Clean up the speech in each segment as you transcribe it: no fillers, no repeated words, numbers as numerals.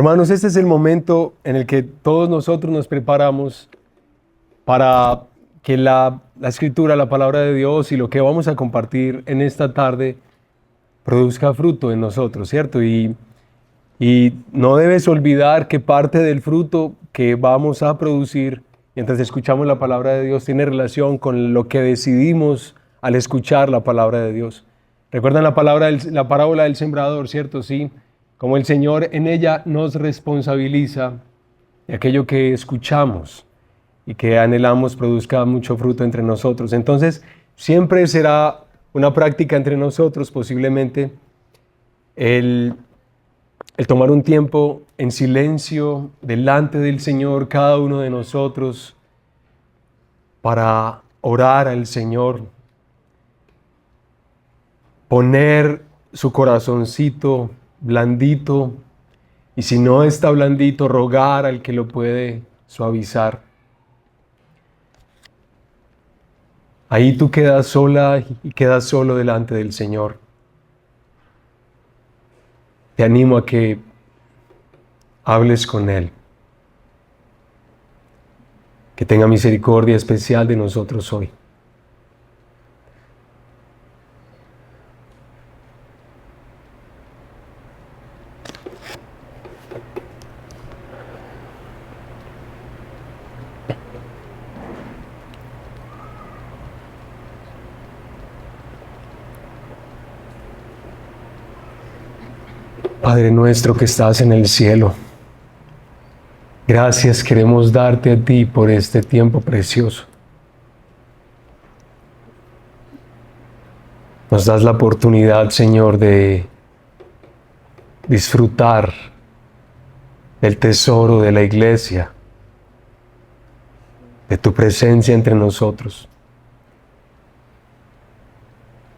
Hermanos, este es el momento en el que todos nosotros nos preparamos para que la Escritura, la palabra de Dios y lo que vamos a compartir en esta tarde produzca fruto en nosotros, ¿cierto? Y no debes olvidar que parte del fruto que vamos a producir mientras escuchamos la palabra de Dios tiene relación con lo que decidimos al escuchar la palabra de Dios. ¿Recuerdan la parábola del sembrador, cierto? Sí. Como el Señor en ella nos responsabiliza de aquello que escuchamos y que anhelamos produzca mucho fruto entre nosotros. Entonces, siempre será una práctica entre nosotros, posiblemente, el tomar un tiempo en silencio delante del Señor, cada uno de nosotros, para orar al Señor, poner su corazoncito blandito, y si no está blandito, rogar al que lo puede suavizar. Ahí tú quedas sola y quedas solo delante del Señor. Te animo a que hables con Él. Que tenga misericordia especial de nosotros hoy. Padre nuestro que estás en el cielo, gracias queremos darte a ti por este tiempo precioso. Nos das la oportunidad, Señor, de disfrutar del tesoro de la iglesia, de tu presencia entre nosotros.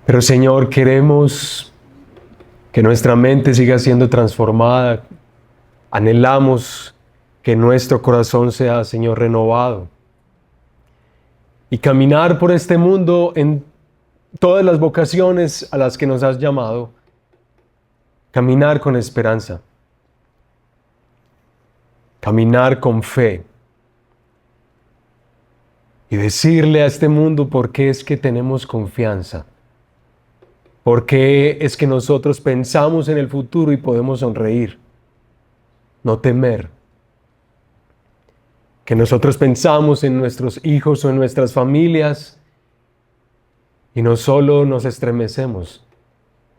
Pero, Señor, queremos que nuestra mente siga siendo transformada. Anhelamos que nuestro corazón sea, Señor, renovado. Y caminar por este mundo en todas las vocaciones a las que nos has llamado. Caminar con esperanza. Caminar con fe. Y decirle a este mundo por qué es que tenemos confianza. ¿Por qué es que nosotros pensamos en el futuro y podemos sonreír? No temer. Que nosotros pensamos en nuestros hijos o en nuestras familias y no solo nos estremecemos,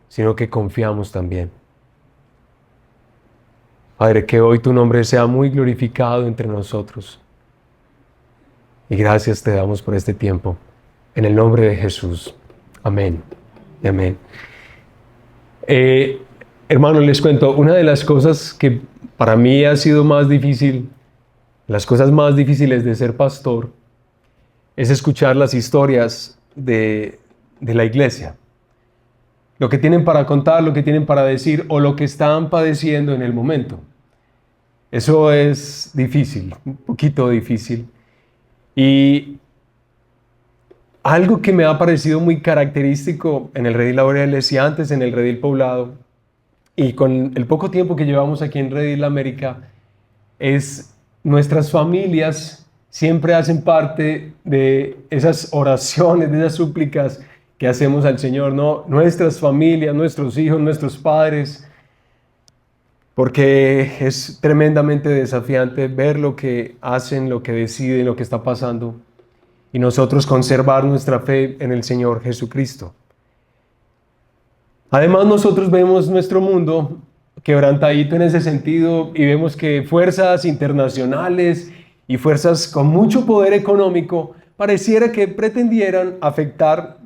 sino que confiamos también. Padre, que hoy tu nombre sea muy glorificado entre nosotros. Y gracias te damos por este tiempo. En el nombre de Jesús. Amén. Amén. Hermanos, les cuento, una de las cosas que para mí ha sido más difícil, las cosas más difíciles de ser pastor, es escuchar las historias de la iglesia. Lo que tienen para contar, lo que tienen para decir o lo que están padeciendo en el momento. Eso es difícil, un poquito difícil. Y algo que me ha parecido muy característico en el Redil Laureles y antes en el Redil Poblado, y con el poco tiempo que llevamos aquí en Redil América, es nuestras familias siempre hacen parte de esas oraciones, de esas súplicas que hacemos al Señor, ¿no? Nuestras familias, nuestros hijos, nuestros padres, porque es tremendamente desafiante ver lo que hacen, lo que deciden, lo que está pasando. Y nosotros conservar nuestra fe en el Señor Jesucristo. Además, nosotros vemos nuestro mundo quebrantadito en ese sentido y vemos que fuerzas internacionales y fuerzas con mucho poder económico pareciera que pretendieran afectar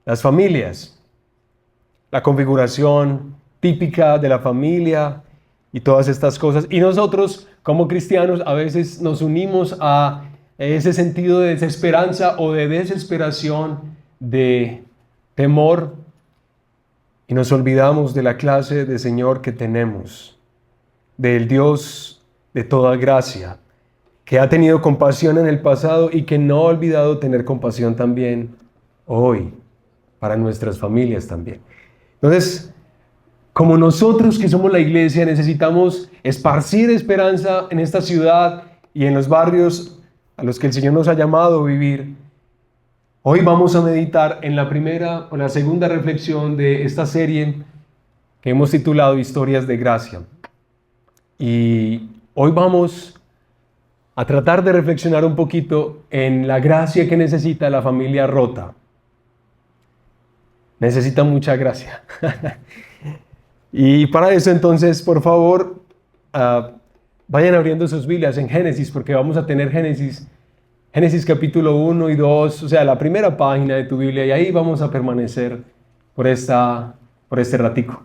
las familias, la configuración típica de la familia y todas estas cosas. Y nosotros, como cristianos, a veces nos unimos a ese sentido de desesperanza o de desesperación, de temor, y nos olvidamos de la clase de Señor que tenemos, del Dios de toda gracia, que ha tenido compasión en el pasado y que no ha olvidado tener compasión también hoy, para nuestras familias también. Entonces, como nosotros que somos la iglesia necesitamos esparcir esperanza en esta ciudad y en los barrios a los que el Señor nos ha llamado a vivir, hoy vamos a meditar en la primera o la segunda reflexión de esta serie que hemos titulado Historias de Gracia. Y hoy vamos a tratar de reflexionar un poquito en la gracia que necesita la familia rota. Necesita mucha gracia. Y para eso entonces, por favor, vayan abriendo sus Biblias en Génesis, porque vamos a tener Génesis capítulo 1 y 2, o sea, la primera página de tu Biblia, y ahí vamos a permanecer por este ratico.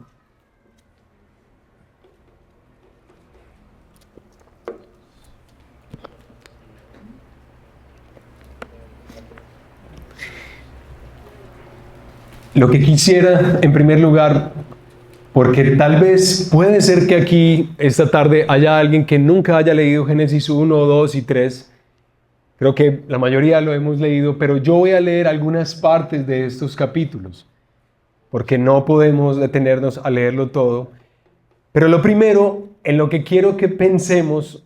Lo que quisiera, en primer lugar, porque tal vez puede ser que aquí, esta tarde, haya alguien que nunca haya leído Génesis 1, 2 y 3. Creo que la mayoría lo hemos leído, pero yo voy a leer algunas partes de estos capítulos, porque no podemos detenernos a leerlo todo. Pero lo primero, en lo que quiero que pensemos,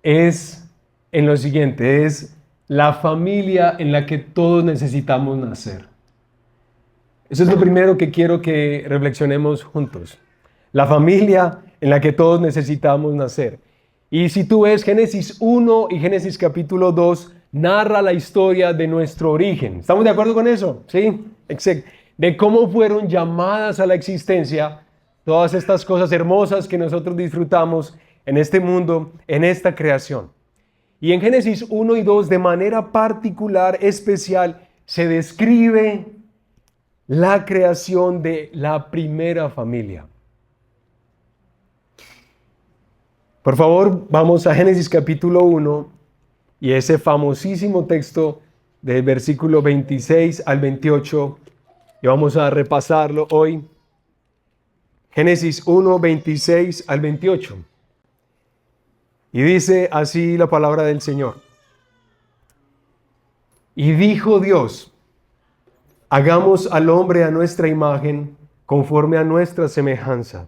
es en lo siguiente, es la familia en la que todos necesitamos nacer. Eso es lo primero que quiero que reflexionemos juntos. La familia en la que todos necesitamos nacer. Y si tú ves Génesis 1 y Génesis capítulo 2, narra la historia de nuestro origen. ¿Estamos de acuerdo con eso? ¿Sí? Exacto. De cómo fueron llamadas a la existencia todas estas cosas hermosas que nosotros disfrutamos en este mundo, en esta creación. Y en Génesis 1 y 2, de manera particular, especial, se describe la creación de la primera familia. Por favor, vamos a Génesis capítulo 1 y ese famosísimo texto del versículo 26 al 28, y vamos a repasarlo hoy. Génesis 1, 26 al 28. Y dice así la palabra del Señor. Y dijo Dios: hagamos al hombre a nuestra imagen, conforme a nuestra semejanza,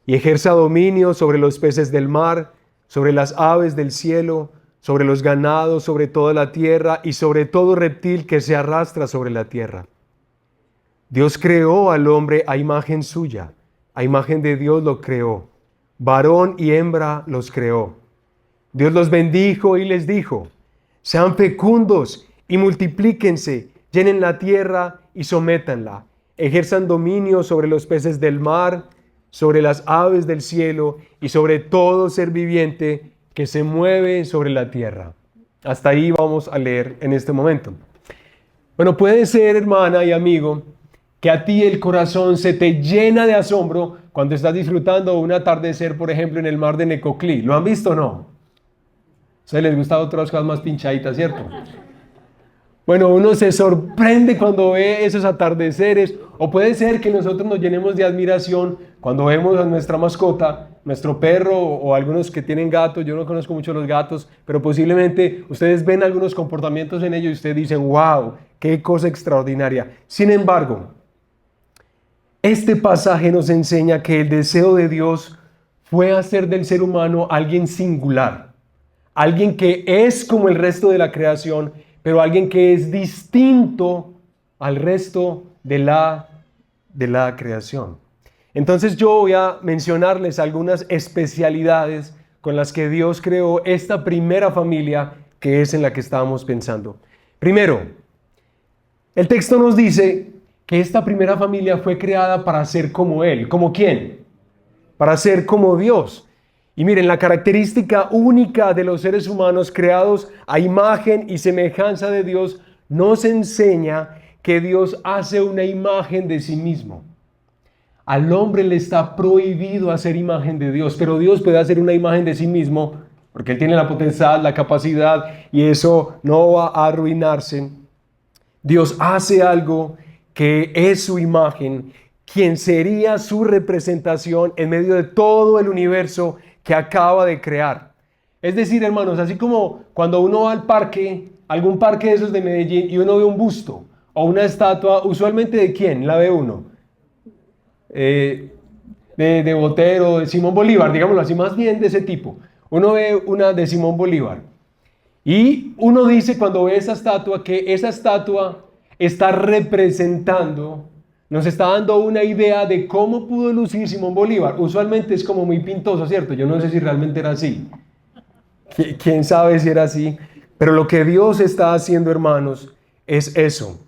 y ejerza dominio sobre los peces del mar, sobre las aves del cielo, sobre los ganados, sobre toda la tierra, y sobre todo reptil que se arrastra sobre la tierra. Dios creó al hombre a imagen suya, a imagen de Dios lo creó, varón y hembra los creó. Dios los bendijo y les dijo: sean fecundos y multiplíquense, llenen la tierra y sométanla, ejerzan dominio sobre los peces del mar, sobre las aves del cielo y sobre todo ser viviente que se mueve sobre la tierra. Hasta ahí vamos a leer en este momento. Bueno, puede ser, hermana y amigo, que a ti el corazón se te llena de asombro cuando estás disfrutando un atardecer, por ejemplo, en el mar de Necoclí. ¿Lo han visto o no? A ustedes les gustan otras cosas más pinchaditas, ¿cierto? Bueno, uno se sorprende cuando ve esos atardeceres, o puede ser que nosotros nos llenemos de admiración cuando vemos a nuestra mascota, nuestro perro o algunos que tienen gatos. Yo no conozco mucho los gatos, pero posiblemente ustedes ven algunos comportamientos en ellos y ustedes dicen: wow, qué cosa extraordinaria. Sin embargo, este pasaje nos enseña que el deseo de Dios fue hacer del ser humano alguien singular, alguien que es como el resto de la creación, pero alguien que es distinto al resto de la creación. Entonces yo voy a mencionarles algunas especialidades con las que Dios creó esta primera familia que es en la que estábamos pensando. Primero, el texto nos dice que esta primera familia fue creada para ser como Él. ¿Como quién? Para ser como Dios. Y miren, la característica única de los seres humanos creados a imagen y semejanza de Dios nos enseña que Dios hace una imagen de sí mismo. Al hombre le está prohibido hacer imagen de Dios, pero Dios puede hacer una imagen de sí mismo porque Él tiene la potestad, la capacidad, y eso no va a arruinarse. Dios hace algo que es su imagen, quien sería su representación en medio de todo el universo que acaba de crear. Es decir, hermanos, así como cuando uno va al parque, algún parque de esos de Medellín, y uno ve un busto o una estatua, usualmente ¿de quién la ve uno? de Botero, de Simón Bolívar, digámoslo así, más bien de ese tipo. Uno ve una de Simón Bolívar y uno dice cuando ve esa estatua que esa estatua está representando, nos está dando una idea de cómo pudo lucir Simón Bolívar. Usualmente es como muy pintoso, ¿cierto? Yo no sé si realmente era así. ¿Quién sabe si era así? Pero lo que Dios está haciendo, hermanos, es eso.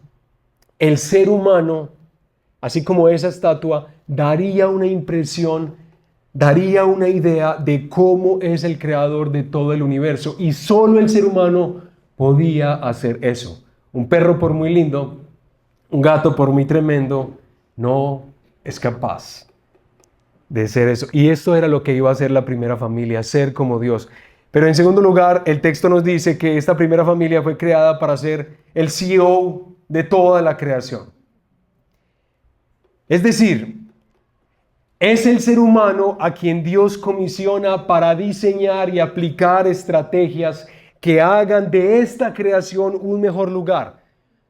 El ser humano, así como esa estatua, daría una impresión, daría una idea de cómo es el creador de todo el universo. Y solo el ser humano podía hacer eso. Un perro, por muy lindo, un gato, por muy tremendo, no es capaz de ser eso. Y esto era lo que iba a hacer la primera familia, ser como Dios. Pero en segundo lugar, el texto nos dice que esta primera familia fue creada para ser el CEO de toda la creación. Es decir, es el ser humano a quien Dios comisiona para diseñar y aplicar estrategias que hagan de esta creación un mejor lugar,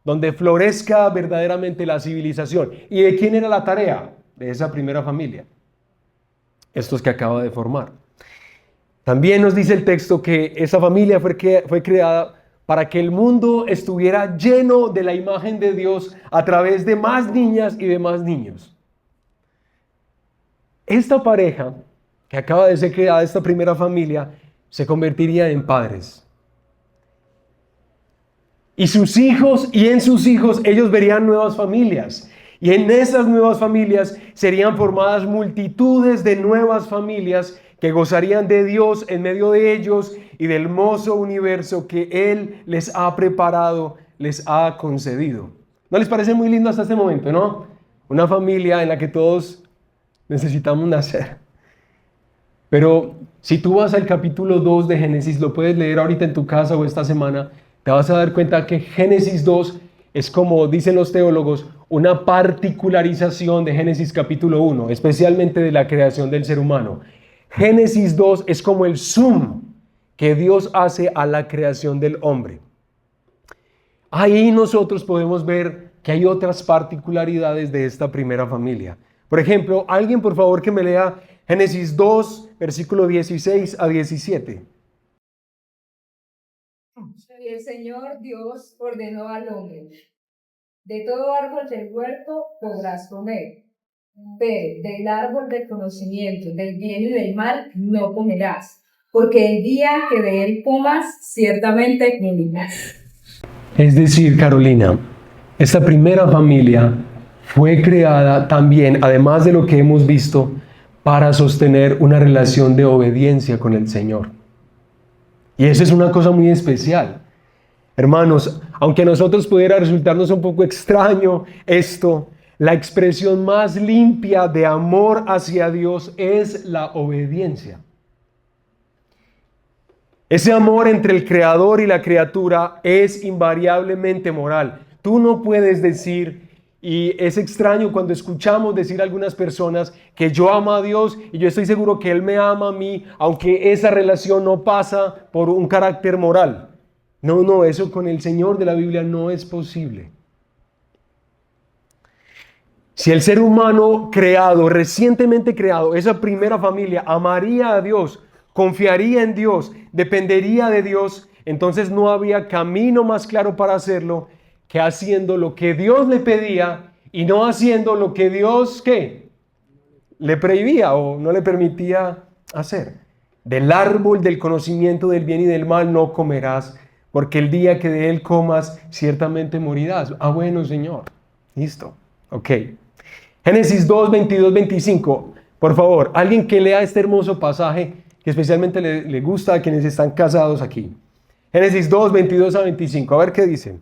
donde florezca verdaderamente la civilización. ¿Y de quién era la tarea? De esa primera familia. Estos que acaba de formar. También nos dice el texto que esa familia fue creada para que el mundo estuviera lleno de la imagen de Dios a través de más niñas y de más niños. Esta pareja que acaba de ser creada, esta primera familia, se convertiría en padres. Y sus hijos y en sus hijos ellos verían nuevas familias. Y en esas nuevas familias serían formadas multitudes de nuevas familias que gozarían de Dios en medio de ellos y del hermoso universo que Él les ha preparado, les ha concedido. ¿No les parece muy lindo hasta este momento, no? Una familia en la que todos necesitamos nacer. Pero si tú vas al capítulo 2 de Génesis, lo puedes leer ahorita en tu casa o esta semana, te vas a dar cuenta que Génesis 2 es, como dicen los teólogos, una particularización de Génesis capítulo 1, especialmente de la creación del ser humano. Génesis 2 es como el zoom que Dios hace a la creación del hombre. Ahí nosotros podemos ver que hay otras particularidades de esta primera familia. Por ejemplo, alguien por favor que me lea Génesis 2, versículo 16 a 17. Y el Señor Dios ordenó al hombre: de todo árbol del huerto podrás comer, pero del árbol del conocimiento del bien y del mal no comerás, porque el día que de él comas, ciertamente morirás. Es decir, Carolina, esta primera familia fue creada también, además de lo que hemos visto, para sostener una relación de obediencia con el Señor. Y eso es una cosa muy especial. Hermanos, aunque a nosotros pudiera resultarnos un poco extraño esto, la expresión más limpia de amor hacia Dios es la obediencia. Ese amor entre el Creador y la criatura es invariablemente moral. Tú no puedes decir, y es extraño cuando escuchamos decir a algunas personas que yo amo a Dios y yo estoy seguro que Él me ama a mí, aunque esa relación no pasa por un carácter moral. No, eso con el Señor de la Biblia no es posible. Si el ser humano creado, recientemente creado, esa primera familia, amaría a Dios, confiaría en Dios, dependería de Dios, entonces no había camino más claro para hacerlo que haciendo lo que Dios le pedía y no haciendo lo que Dios, ¿qué? Le prohibía o no le permitía hacer. Del árbol del conocimiento del bien y del mal no comerás, porque el día que de él comas, ciertamente morirás. Ah, bueno, Señor. Listo. Ok. Génesis 2, 22, 25. Por favor, alguien que lea este hermoso pasaje, que especialmente le gusta a quienes están casados aquí. Génesis 2, 22 a 25. A ver qué dice.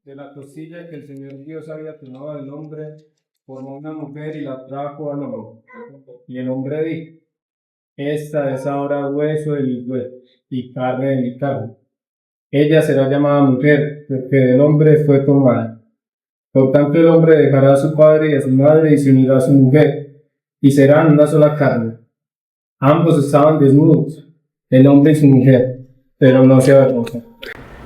De la costilla que el Señor Dios había tomado del hombre, formó una mujer y la trajo al hombre. Y el hombre dijo: esta es ahora hueso de mi hueso y carne de mi carne. Ella será llamada mujer, porque del hombre fue tomada. Por tanto, el hombre dejará a su padre y a su madre y se unirá a su mujer, y serán una sola carne. Ambos estaban desnudos, el hombre y su mujer, pero no se avergonzaron.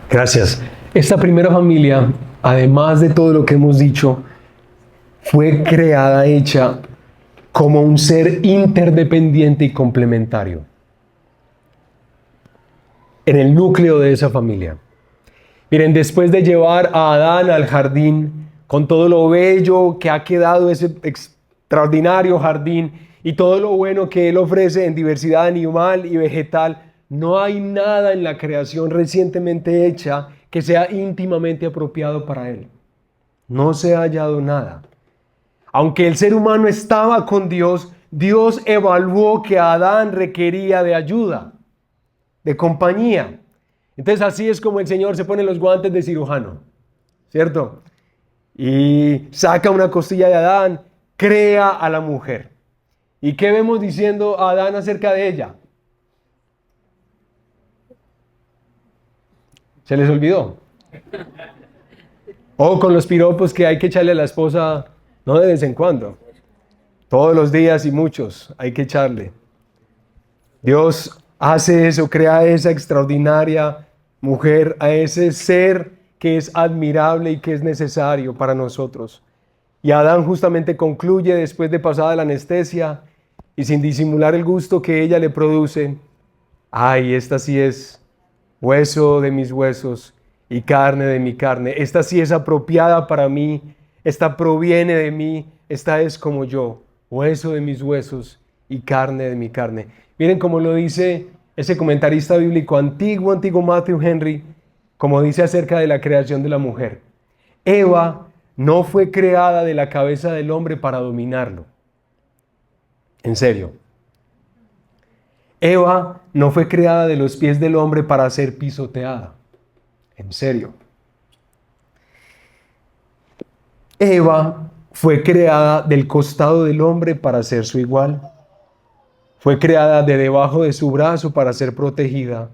Gracias. Esta primera familia, además de todo lo que hemos dicho, fue creada, hecha como un ser interdependiente y complementario en el núcleo de esa familia. Miren, después de llevar a Adán al jardín, con todo lo bello que ha quedado ese extraordinario jardín y todo lo bueno que él ofrece en diversidad animal y vegetal, no hay nada en la creación recientemente hecha que sea íntimamente apropiado para él. No se ha hallado nada. Aunque el ser humano estaba con Dios, Dios evaluó que Adán requería de ayuda, de compañía. Entonces así es como el Señor se pone los guantes de cirujano, ¿cierto? Y saca una costilla de Adán, crea a la mujer. ¿Y qué vemos diciendo a Adán acerca de ella? ¿Se les olvidó? O con los piropos que hay que echarle a la esposa, no de vez en cuando, todos los días y muchos hay que echarle. Dios hace eso, crea esa extraordinaria mujer, a ese ser que es admirable y que es necesario para nosotros. Y Adán justamente concluye después de pasada la anestesia y sin disimular el gusto que ella le produce. Ay, esta sí es hueso de mis huesos y carne de mi carne. Esta sí es apropiada para mí. Esta proviene de mí. Esta es como yo, hueso de mis huesos y carne de mi carne. Miren cómo lo dice ese comentarista bíblico antiguo Matthew Henry, como dice acerca de la creación de la mujer. Eva no fue creada de la cabeza del hombre para dominarlo. En serio. Eva no fue creada de los pies del hombre para ser pisoteada. En serio. Eva fue creada del costado del hombre para ser su igual. Fue creada de debajo de su brazo para ser protegida.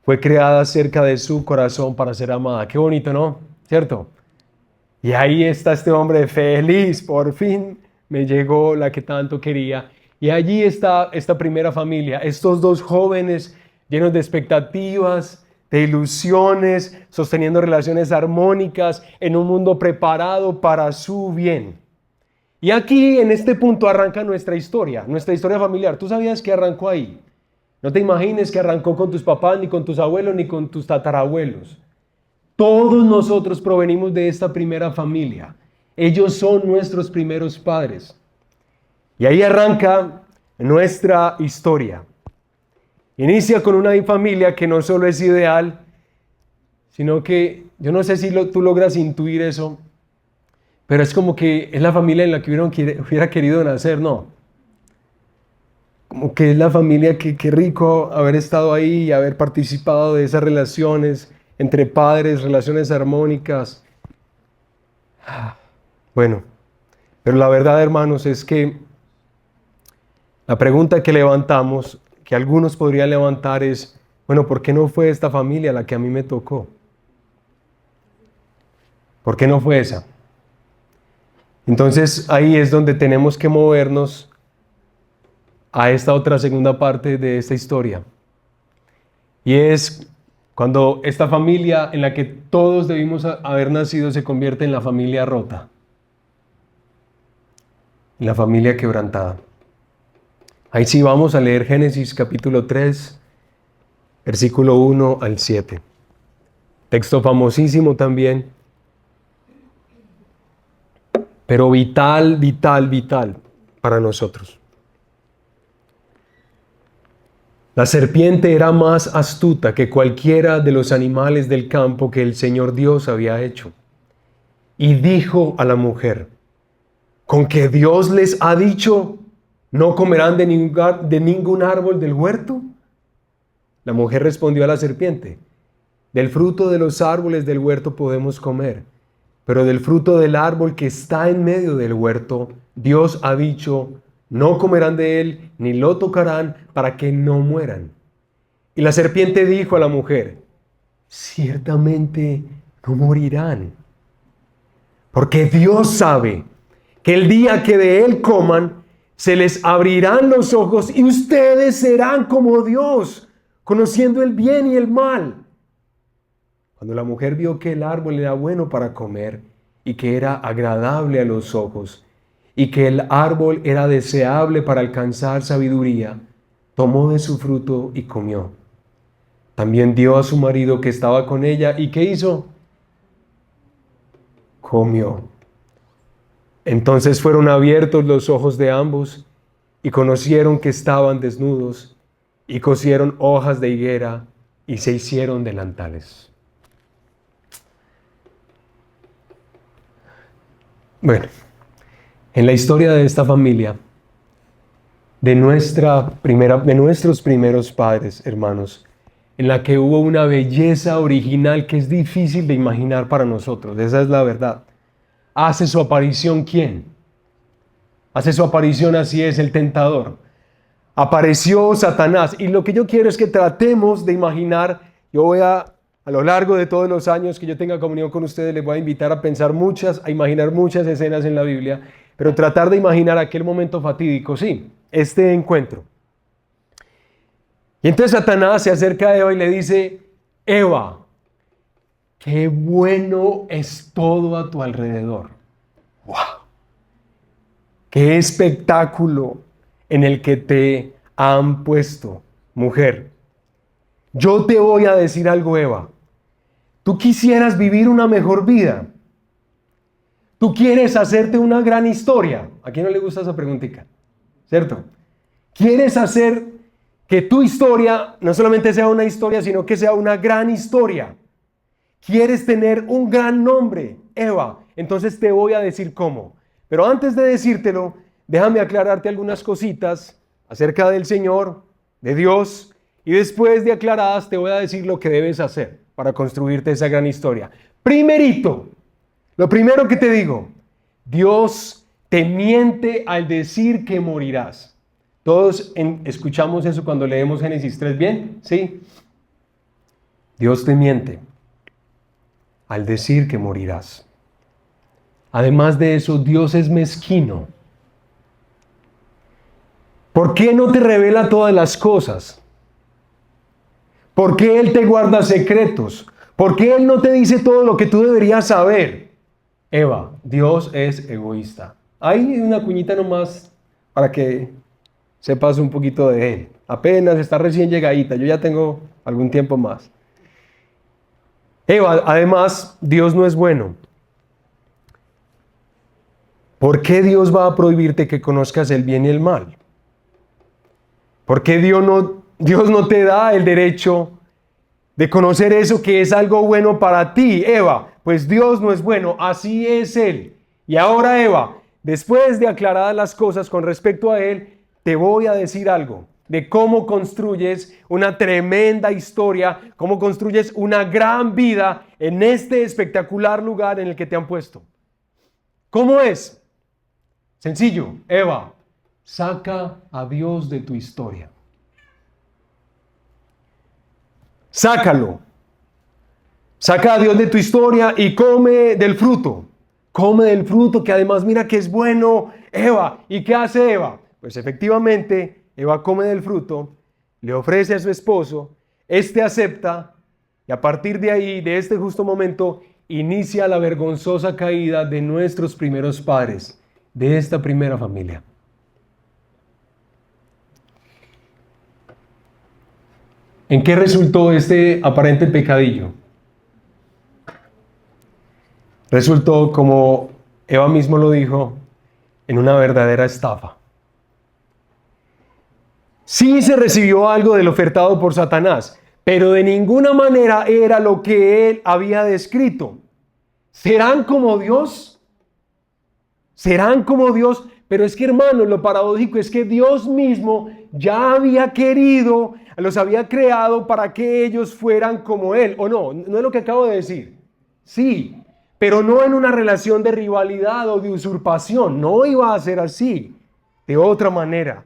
Fue creada cerca de su corazón para ser amada. Qué bonito, ¿no? ¿Cierto? Y ahí está este hombre feliz. Por fin me llegó la que tanto quería. Y allí está esta primera familia. Estos dos jóvenes llenos de expectativas, de ilusiones, sosteniendo relaciones armónicas en un mundo preparado para su bien. Y aquí, en este punto, arranca nuestra historia familiar. ¿Tú sabías que arrancó ahí? No te imagines que arrancó con tus papás, ni con tus abuelos, ni con tus tatarabuelos. Todos nosotros provenimos de esta primera familia. Ellos son nuestros primeros padres. Y ahí arranca nuestra historia. Inicia con una familia que no solo es ideal, sino que, yo no sé si tú logras intuir eso, pero es como que es la familia en la que hubiera querido nacer, ¿no? Como que es la familia que qué rico haber estado ahí y haber participado de esas relaciones entre padres, relaciones armónicas. Bueno, pero la verdad, hermanos, es que la pregunta que levantamos, que algunos podrían levantar es, bueno, ¿por qué no fue esta familia la que a mí me tocó? ¿Por qué no fue esa? Entonces ahí es donde tenemos que movernos a esta otra segunda parte de esta historia. Y es cuando esta familia en la que todos debimos haber nacido se convierte en la familia rota, en la familia quebrantada. Ahí sí vamos a leer Génesis capítulo 3, versículo 1 al 7. Texto famosísimo también, pero vital para nosotros. La serpiente era más astuta que cualquiera de los animales del campo que el Señor Dios había hecho. Y dijo a la mujer, ¿con que Dios les ha dicho, no comerán de ningún árbol del huerto? La mujer respondió a la serpiente, del fruto de los árboles del huerto podemos comer, pero del fruto del árbol que está en medio del huerto, Dios ha dicho, no comerán de él, ni lo tocarán, para que no mueran. Y la serpiente dijo a la mujer, ciertamente no morirán, porque Dios sabe que el día que de él coman, se les abrirán los ojos y ustedes serán como Dios, conociendo el bien y el mal. Cuando la mujer vio que el árbol era bueno para comer y que era agradable a los ojos y que el árbol era deseable para alcanzar sabiduría, tomó de su fruto y comió. También dio a su marido que estaba con ella, ¿y qué hizo? Comió. Entonces fueron abiertos los ojos de ambos y conocieron que estaban desnudos y cosieron hojas de higuera y se hicieron delantales. Bueno, en la historia de esta familia, de nuestros primeros padres, hermanos, en la que hubo una belleza original que es difícil de imaginar para nosotros, esa es la verdad. ¿Hace su aparición quién? Hace su aparición, así es, el tentador. Apareció Satanás, y lo que yo quiero es que tratemos de imaginar. Yo voy a lo largo de todos los años que yo tenga comunión con ustedes, les voy a invitar a pensar a imaginar muchas escenas en la Biblia, pero tratar de imaginar aquel momento fatídico, sí, este encuentro. Y entonces Satanás se acerca a Eva y le dice: Eva, qué bueno es todo a tu alrededor. ¡Wow! ¡Qué espectáculo en el que te han puesto, mujer! Yo te voy a decir algo, Eva. Tú quisieras vivir una mejor vida. Tú quieres hacerte una gran historia. ¿A quién no le gusta esa preguntita? ¿Cierto? Quieres hacer que tu historia no solamente sea una historia, sino que sea una gran historia. Quieres tener un gran nombre, Eva. Entonces te voy a decir cómo. Pero antes de decírtelo, déjame aclararte algunas cositas acerca del Señor, de Dios, y después de aclaradas te voy a decir lo que debes hacer para construirte esa gran historia. Primerito, lo primero que te digo, Dios te miente al decir que morirás. Todos escuchamos eso cuando leemos Génesis 3, ¿bien? ¿Sí? Dios te miente al decir que morirás. Además de eso, Dios es mezquino. ¿Por qué no te revela todas las cosas? ¿Por qué Él te guarda secretos? ¿Por qué Él no te dice todo lo que tú deberías saber? Eva, Dios es egoísta. Hay una cuñita nomás para que sepas un poquito de Él. Apenas está recién llegadita, yo ya tengo algún tiempo más. Eva, además, Dios no es bueno. ¿Por qué Dios va a prohibirte que conozcas el bien y el mal? ¿Por qué Dios no te da el derecho de conocer eso que es algo bueno para ti, Eva? Pues Dios no es bueno, así es Él. Y ahora, Eva, después de aclaradas las cosas con respecto a Él, te voy a decir algo de cómo construyes una tremenda historia, cómo construyes una gran vida en este espectacular lugar en el que te han puesto. ¿Cómo es? Sencillo, Eva, saca a Dios de tu historia. Sácalo. Saca a Dios de tu historia y come del fruto. Come del fruto que además mira que es bueno, Eva. ¿Y qué hace Eva? Pues efectivamente, Eva come del fruto, le ofrece a su esposo, este acepta y a partir de ahí, de este justo momento, inicia la vergonzosa caída de nuestros primeros padres, de esta primera familia. ¿En qué resultó este aparente pecadillo? Resultó, como Eva mismo lo dijo, en una verdadera estafa. Sí se recibió algo del ofertado por Satanás, pero de ninguna manera era lo que él había descrito. ¿Serán como Dios? ¿Serán como Dios? Pero es que, hermanos, lo paradójico es que Dios mismo ya había querido, los había creado para que ellos fueran como Él. ¿O no? ¿No es lo que acabo de decir? Sí, pero no en una relación de rivalidad o de usurpación. No iba a ser así, de otra manera.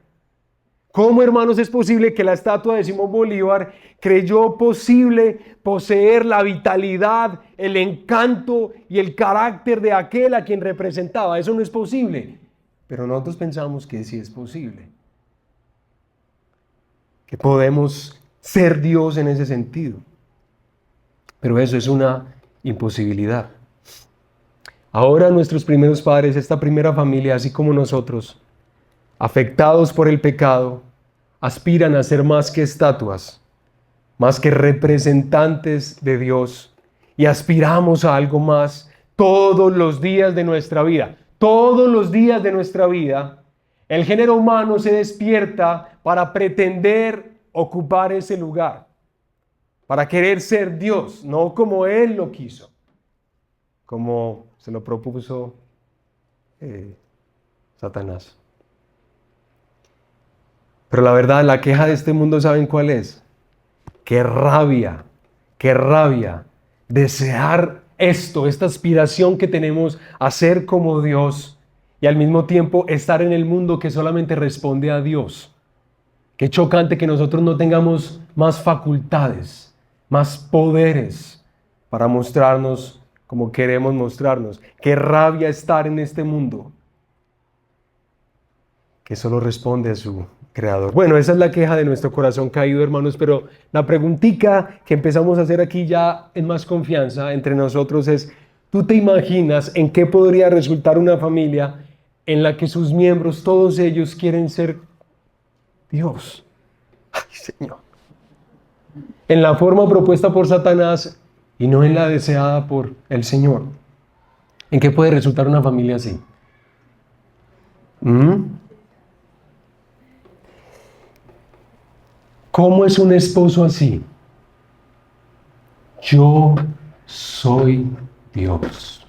¿Cómo, hermanos, es posible que la estatua de Simón Bolívar creyó posible poseer la vitalidad, el encanto y el carácter de aquel a quien representaba? Eso no es posible. Pero nosotros pensamos que sí es posible. Que podemos ser Dios en ese sentido. Pero eso es una imposibilidad. Ahora nuestros primeros padres, esta primera familia, así como nosotros, afectados por el pecado, aspiran a ser más que estatuas, más que representantes de Dios, y aspiramos a algo más todos los días de nuestra vida. Todos los días de nuestra vida, el género humano se despierta para pretender ocupar ese lugar, para querer ser Dios, no como Él lo quiso, como se lo propuso Satanás. Pero la verdad, la queja de este mundo, ¿saben cuál es? Qué rabia desear esto, esta aspiración que tenemos a ser como Dios y al mismo tiempo estar en el mundo que solamente responde a Dios. Qué chocante que nosotros no tengamos más facultades, más poderes para mostrarnos como queremos mostrarnos. Qué rabia estar en este mundo que solo responde a su Creador. Bueno, esa es la queja de nuestro corazón caído, hermanos, pero la preguntita que empezamos a hacer aquí ya en más confianza entre nosotros es, ¿tú te imaginas en qué podría resultar una familia en la que sus miembros, todos ellos, quieren ser Dios? ¡Ay, Señor! En la forma propuesta por Satanás y no en la deseada por el Señor. ¿En qué puede resultar una familia así? ¿Cómo es un esposo así? Yo soy Dios.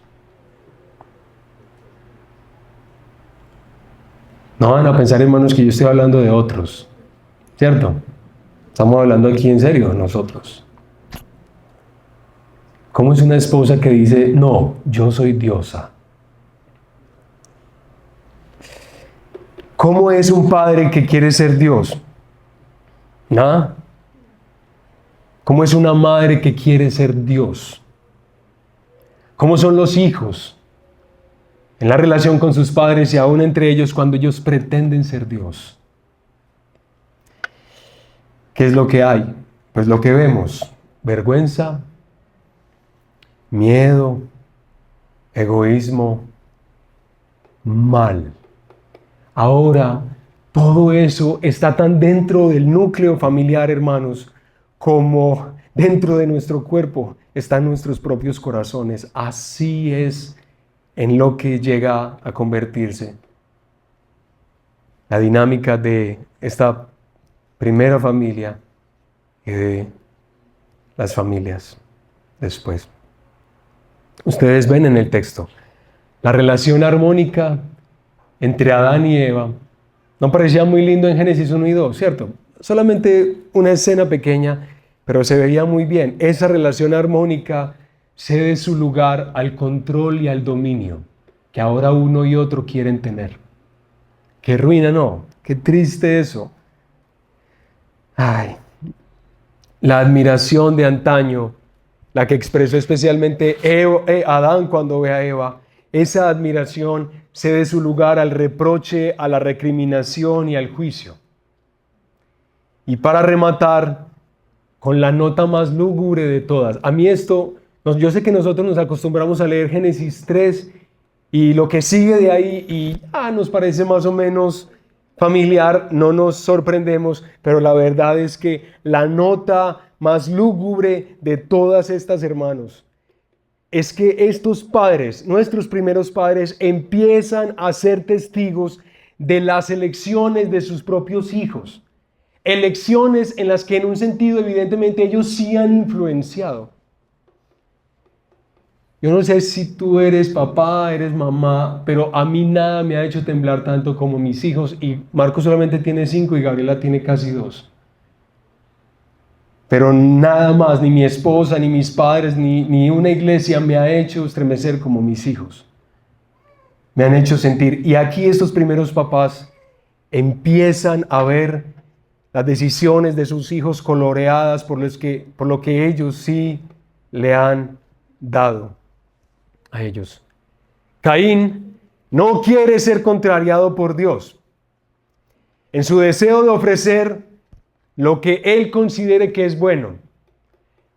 No van a pensar, hermanos, que yo estoy hablando de otros, ¿cierto? Estamos hablando aquí en serio, nosotros. ¿Cómo es una esposa que dice, no, yo soy diosa? ¿Cómo es un padre que quiere ser Dios? ¿Nada? ¿Cómo es una madre que quiere ser Dios? ¿Cómo son los hijos en la relación con sus padres y aún entre ellos cuando ellos pretenden ser Dios? ¿Qué es lo que hay? Pues lo que vemos: vergüenza, miedo, egoísmo, mal. Ahora, todo eso está tan dentro del núcleo familiar, hermanos, como dentro de nuestro cuerpo están nuestros propios corazones. Así es en lo que llega a convertirse la dinámica de esta primera familia y de las familias después. Ustedes ven en el texto la relación armónica entre Adán y Eva. No parecía muy lindo en Génesis 1 y 2, ¿cierto? Solamente una escena pequeña, pero se veía muy bien. Esa relación armónica cede su lugar al control y al dominio que ahora uno y otro quieren tener. Qué ruina, ¿no? Qué triste eso. Ay, la admiración de antaño, la que expresó especialmente Adán cuando ve a Eva, esa admiración cede su lugar al reproche, a la recriminación y al juicio. Y para rematar, con la nota más lúgubre de todas. A mí esto, yo sé que nosotros nos acostumbramos a leer Génesis 3 y lo que sigue de ahí y nos parece más o menos familiar, no nos sorprendemos, pero la verdad es que la nota más lúgubre de todas estas, hermanos, es que estos padres, nuestros primeros padres, empiezan a ser testigos de las elecciones de sus propios hijos. Elecciones en las que en un sentido evidentemente ellos sí han influenciado. Yo no sé si tú eres papá, eres mamá, pero a mí nada me ha hecho temblar tanto como mis hijos, y Marco solamente tiene 5 y Gabriela tiene casi 2. Pero nada más, ni mi esposa, ni mis padres, ni una iglesia me ha hecho estremecer como mis hijos. Me han hecho sentir. Y aquí estos primeros papás empiezan a ver las decisiones de sus hijos coloreadas por lo que ellos sí le han dado a ellos. Caín no quiere ser contrariado por Dios. En su deseo de ofrecer lo que él considere que es bueno.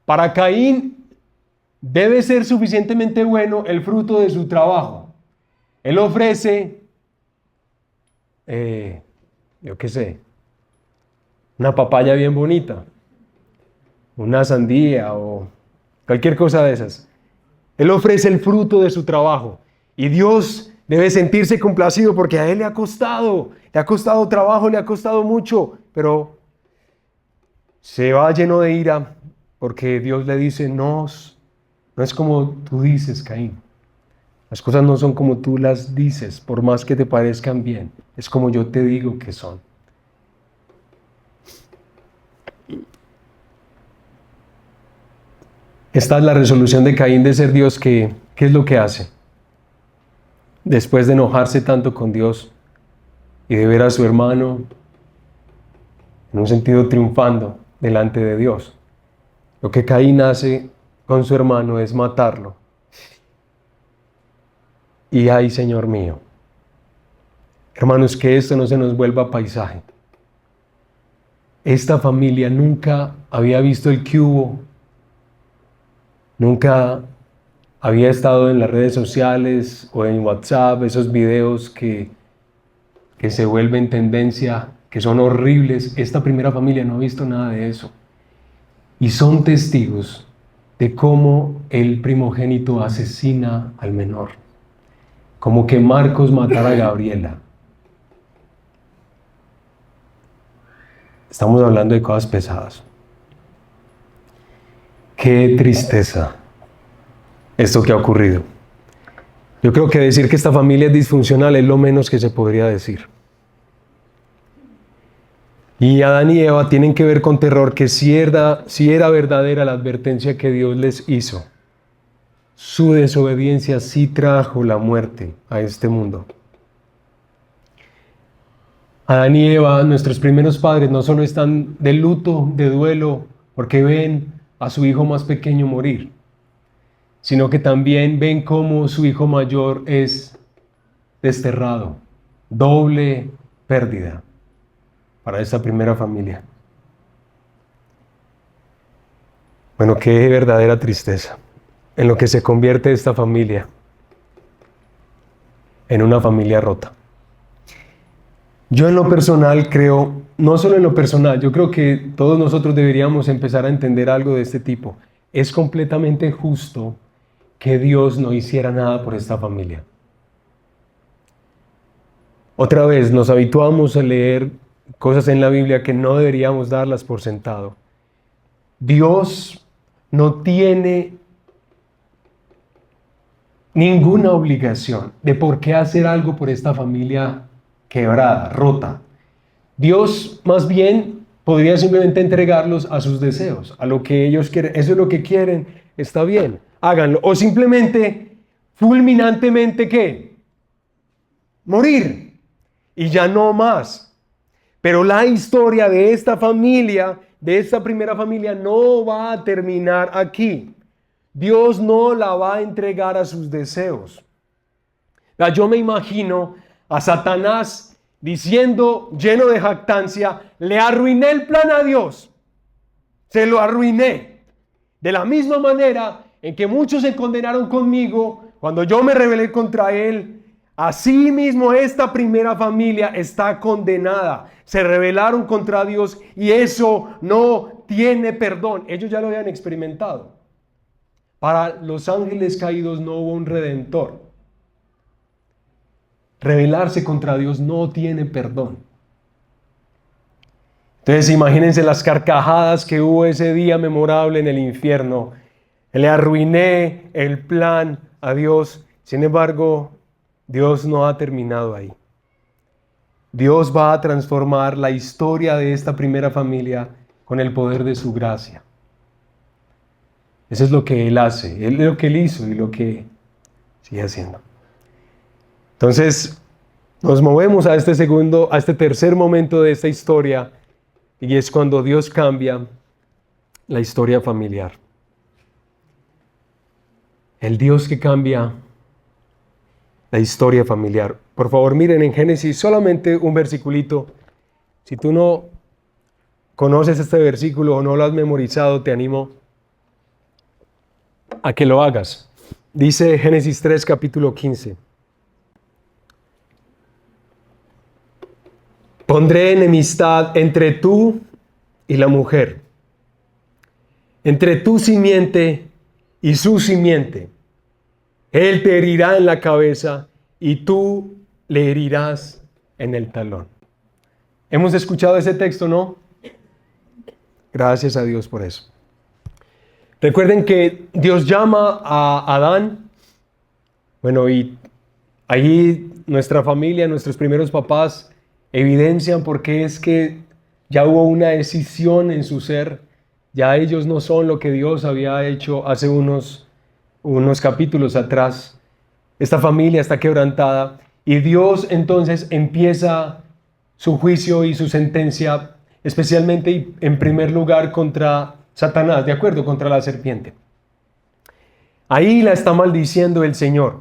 Para Caín, debe ser suficientemente bueno el fruto de su trabajo. Él ofrece, yo qué sé, una papaya bien bonita, una sandía o cualquier cosa de esas. Él ofrece el fruto de su trabajo y Dios debe sentirse complacido porque a él le ha costado trabajo, le ha costado mucho, pero se va lleno de ira porque Dios le dice, no, no es como tú dices, Caín. Las cosas no son como tú las dices, por más que te parezcan bien, es como yo te digo que son. Esta es la resolución de Caín de ser Dios. ¿Qué es lo que hace? Después de enojarse tanto con Dios y de ver a su hermano, en un sentido, triunfando delante de Dios, lo que Caín hace con su hermano es matarlo. Y ay, Señor mío, hermanos, que esto no se nos vuelva paisaje. Esta familia nunca había visto el que hubo, nunca había estado en las redes sociales o en WhatsApp, esos videos que se vuelven tendencia, que son horribles. Esta primera familia no ha visto nada de eso. Y son testigos de cómo el primogénito asesina al menor. Como que Marcos matara a Gabriela. Estamos hablando de cosas pesadas. Qué tristeza esto que ha ocurrido. Yo creo que decir que esta familia es disfuncional es lo menos que se podría decir. Y Adán y Eva tienen que ver con terror que si era verdadera la advertencia que Dios les hizo. Su desobediencia sí trajo la muerte a este mundo. Adán y Eva, nuestros primeros padres, no solo están de luto, de duelo, porque ven a su hijo más pequeño morir, sino que también ven cómo su hijo mayor es desterrado. Doble pérdida para esta primera familia. Bueno, qué verdadera tristeza en lo que se convierte esta familia en una familia rota. Yo en lo personal creo, no solo en lo personal, yo creo que todos nosotros deberíamos empezar a entender algo de este tipo. Es completamente justo que Dios no hiciera nada por esta familia. Otra vez, nos habituamos a leer cosas en la Biblia que no deberíamos darlas por sentado. Dios no tiene ninguna obligación de por qué hacer algo por esta familia quebrada, rota. Dios más bien podría simplemente entregarlos a sus deseos, a lo que ellos quieren. Eso es lo que quieren, está bien, háganlo. O simplemente, fulminantemente, ¿qué? Morir. Y ya no más. Pero la historia de esta familia, de esta primera familia, no va a terminar aquí. Dios no la va a entregar a sus deseos. Yo me imagino a Satanás diciendo, lleno de jactancia, le arruiné el plan a Dios. Se lo arruiné. De la misma manera en que muchos se condenaron conmigo cuando yo me rebelé contra él, así mismo esta primera familia está condenada. Se rebelaron contra Dios y eso no tiene perdón. Ellos ya lo habían experimentado. Para los ángeles caídos no hubo un redentor. Rebelarse contra Dios no tiene perdón. Entonces imagínense las carcajadas que hubo ese día memorable en el infierno. Le arruiné el plan a Dios. Sin embargo, Dios no ha terminado ahí. Dios va a transformar la historia de esta primera familia con el poder de su gracia. Eso es lo que Él hace, es lo que Él hizo y lo que sigue haciendo. Entonces, nos movemos a este tercer momento de esta historia, y es cuando Dios cambia la historia familiar. El Dios que cambia la historia familiar. Por favor, miren en Génesis solamente un versiculito. Si tú no conoces este versículo o no lo has memorizado, te animo a que lo hagas. Dice Génesis 3, capítulo 15. Pondré enemistad entre tú y la mujer, entre tu simiente y su simiente. Él te herirá en la cabeza y tú le herirás en el talón. Hemos escuchado ese texto, ¿no? Gracias a Dios por eso. Recuerden que Dios llama a Adán. Bueno, y ahí nuestra familia, nuestros primeros papás evidencian por qué es que ya hubo una decisión en su ser. Ya ellos no son lo que Dios había hecho hace unos capítulos atrás. Esta familia está quebrantada y Dios entonces empieza su juicio y su sentencia, especialmente y en primer lugar contra Satanás, ¿de acuerdo? Contra la serpiente. Ahí la está maldiciendo el Señor.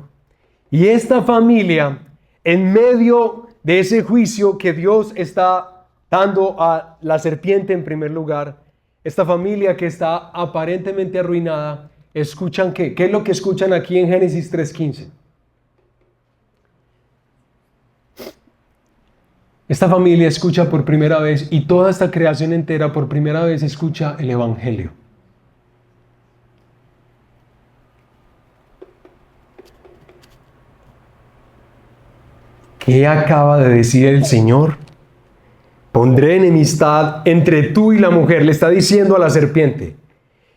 Y esta familia, en medio de ese juicio que Dios está dando a la serpiente en primer lugar, esta familia que está aparentemente arruinada, ¿escuchan qué? ¿Qué es lo que escuchan aquí en Génesis 3:15? Esta familia escucha por primera vez, y toda esta creación entera por primera vez escucha el Evangelio. ¿Qué acaba de decir el Señor? Pondré enemistad entre tú y la mujer, le está diciendo a la serpiente,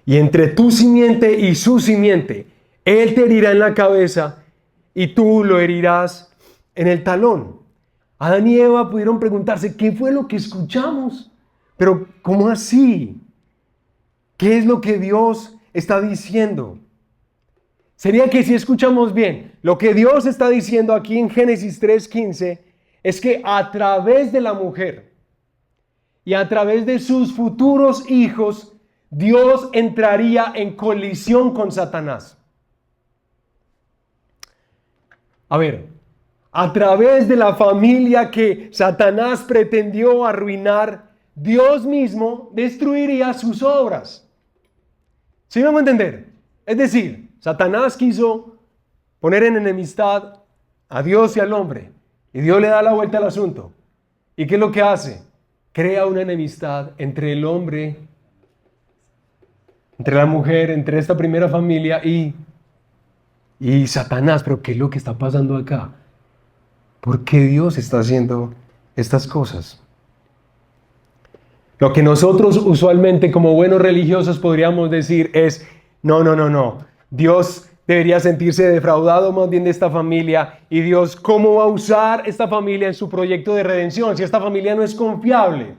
y entre tu simiente y su simiente. Él te herirá en la cabeza y tú lo herirás en el talón. Adán y Eva pudieron preguntarse, ¿qué fue lo que escuchamos? Pero, ¿cómo así? ¿Qué es lo que Dios está diciendo? Sería que si escuchamos bien, lo que Dios está diciendo aquí en Génesis 3:15 es que a través de la mujer y a través de sus futuros hijos, Dios entraría en colisión con Satanás. A ver, a través de la familia que Satanás pretendió arruinar, Dios mismo destruiría sus obras. ¿Sí me vamos a entender? Es decir, Satanás quiso poner en enemistad a Dios y al hombre, y Dios le da la vuelta al asunto. ¿Y qué es lo que hace? Crea una enemistad entre el hombre, entre la mujer, entre esta primera familia y Satanás. Pero ¿qué es lo que está pasando acá? ¿Por qué Dios está haciendo estas cosas? Lo que nosotros usualmente como buenos religiosos podríamos decir es, no. Dios debería sentirse defraudado más bien de esta familia, y Dios, ¿cómo va a usar esta familia en su proyecto de redención si esta familia no es confiable?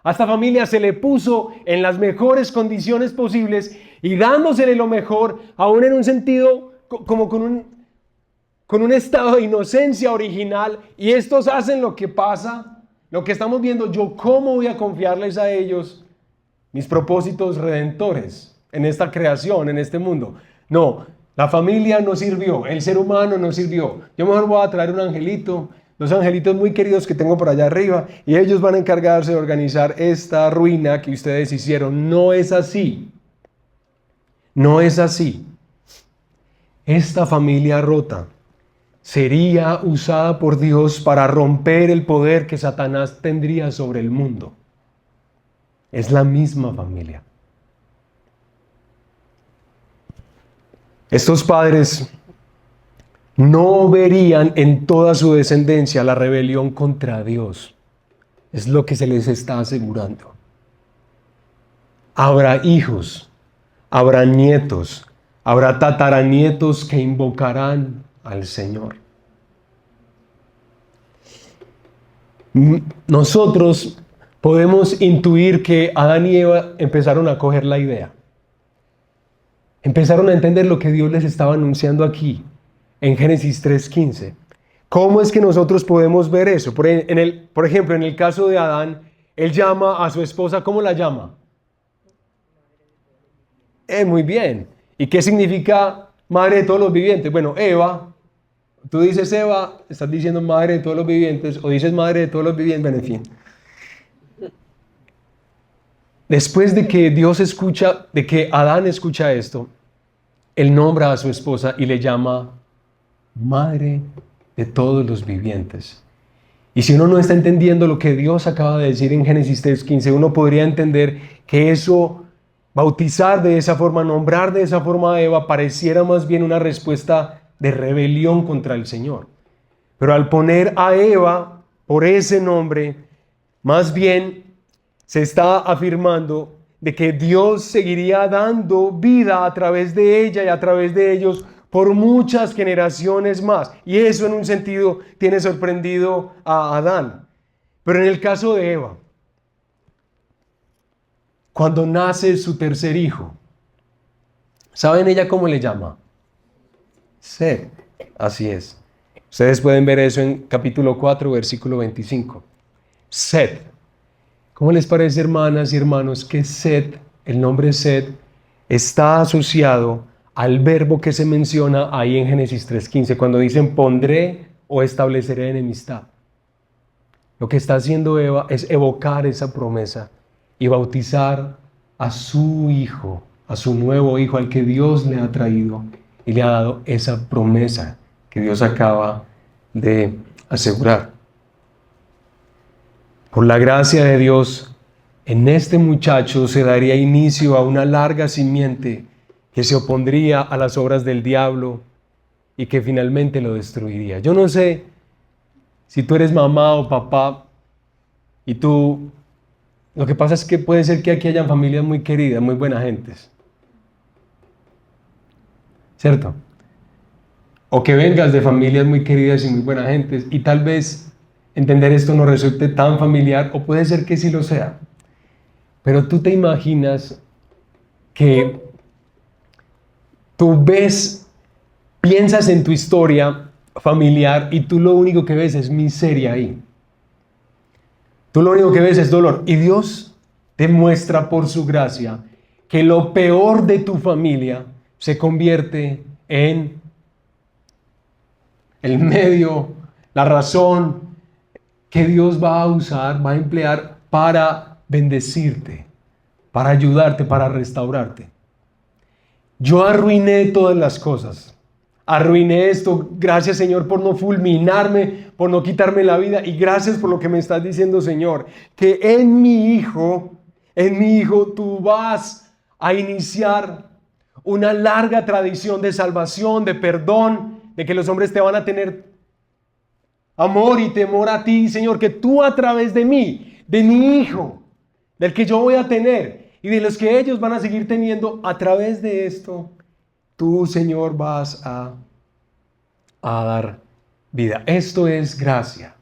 A esta familia se le puso en las mejores condiciones posibles y dándosele lo mejor, aún en un sentido como con un estado de inocencia original, y estos hacen lo que pasa, lo que estamos viendo. Yo, ¿cómo voy a confiarles a ellos mis propósitos redentores en esta creación, en este mundo? No, la familia no sirvió, el ser humano no sirvió. Yo mejor voy a traer un angelito, los angelitos muy queridos que tengo por allá arriba, y ellos van a encargarse de organizar esta ruina que ustedes hicieron. No es así. No es así. Esta familia rota sería usada por Dios para romper el poder que Satanás tendría sobre el mundo. Es la misma familia. Estos padres no verían en toda su descendencia la rebelión contra Dios. Es lo que se les está asegurando. Habrá hijos, habrá nietos, habrá tataranietos que invocarán al Señor. Nosotros podemos intuir que Adán y Eva empezaron a coger la idea. Empezaron a entender lo que Dios les estaba anunciando aquí en Génesis 3:15. ¿Cómo es que nosotros podemos ver eso? Por ejemplo, en el caso de Adán, él llama a su esposa, ¿cómo la llama? Muy bien. ¿Y qué significa madre de todos los vivientes? Bueno, Eva, tú dices Eva, estás diciendo madre de todos los vivientes, o dices madre de todos los vivientes, bueno, en fin. Después de que Adán escucha esto, Él nombra a su esposa y le llama madre de todos los vivientes. Y si uno no está entendiendo lo que Dios acaba de decir en Génesis 3:15, uno podría entender que eso, bautizar de esa forma, nombrar de esa forma a Eva, pareciera más bien una respuesta de rebelión contra el Señor. Pero al poner a Eva por ese nombre, más bien se está afirmando de que Dios seguiría dando vida a través de ella y a través de ellos por muchas generaciones más. Y eso en un sentido tiene sorprendido a Adán. Pero en el caso de Eva, cuando nace su tercer hijo, ¿saben ella cómo le llama? Set. Así es. Ustedes pueden ver eso en capítulo 4, versículo 25. Set. ¿Cómo les parece, hermanas y hermanos, que Set, el nombre Set, está asociado al verbo que se menciona ahí en Génesis 3:15, cuando dicen pondré o estableceré enemistad? Lo que está haciendo Eva es evocar esa promesa y bautizar a su hijo, a su nuevo hijo, al que Dios le ha traído y le ha dado esa promesa que Dios acaba de asegurar. Por la gracia de Dios, en este muchacho se daría inicio a una larga simiente que se opondría a las obras del diablo y que finalmente lo destruiría. Yo no sé si tú eres mamá o papá y tú, lo que pasa es que puede ser que aquí hayan familias muy queridas, muy buenas gentes, ¿cierto? O que vengas de familias muy queridas y muy buenas gentes y tal vez entender esto no resulte tan familiar, o puede ser que sí lo sea. Pero tú te imaginas que tú piensas en tu historia familiar y tú lo único que ves es miseria ahí. Tú lo único que ves es dolor. Y Dios te muestra por su gracia que lo peor de tu familia se convierte en el medio, la razón que Dios va a usar, va a emplear para bendecirte, para ayudarte, para restaurarte. Yo arruiné todas las cosas. Arruiné esto. Gracias, Señor, por no fulminarme, por no quitarme la vida. Y gracias por lo que me estás diciendo, Señor, que en mi hijo, tú vas a iniciar una larga tradición de salvación, de perdón, de que los hombres te van a tener amor y temor a ti, Señor, que tú a través de mí, de mi hijo, del que yo voy a tener y de los que ellos van a seguir teniendo, a través de esto, tú, Señor, vas a dar vida. Esto es gracia,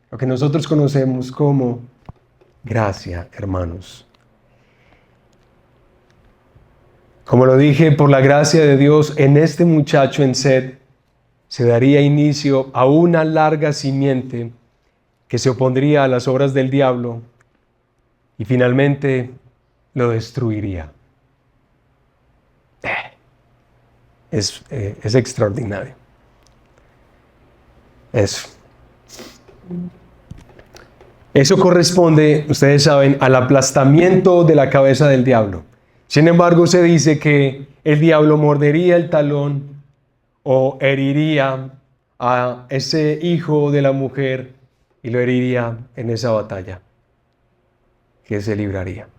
lo que nosotros conocemos como gracia, hermanos. Como lo dije, por la gracia de Dios, en este muchacho, en Set, se daría inicio a una larga simiente que se opondría a las obras del diablo y finalmente lo destruiría. Es extraordinario. Eso corresponde, ustedes saben, al aplastamiento de la cabeza del diablo. Sin embargo, se dice que el diablo mordería el talón o heriría a ese hijo de la mujer y lo heriría en esa batalla que se libraría.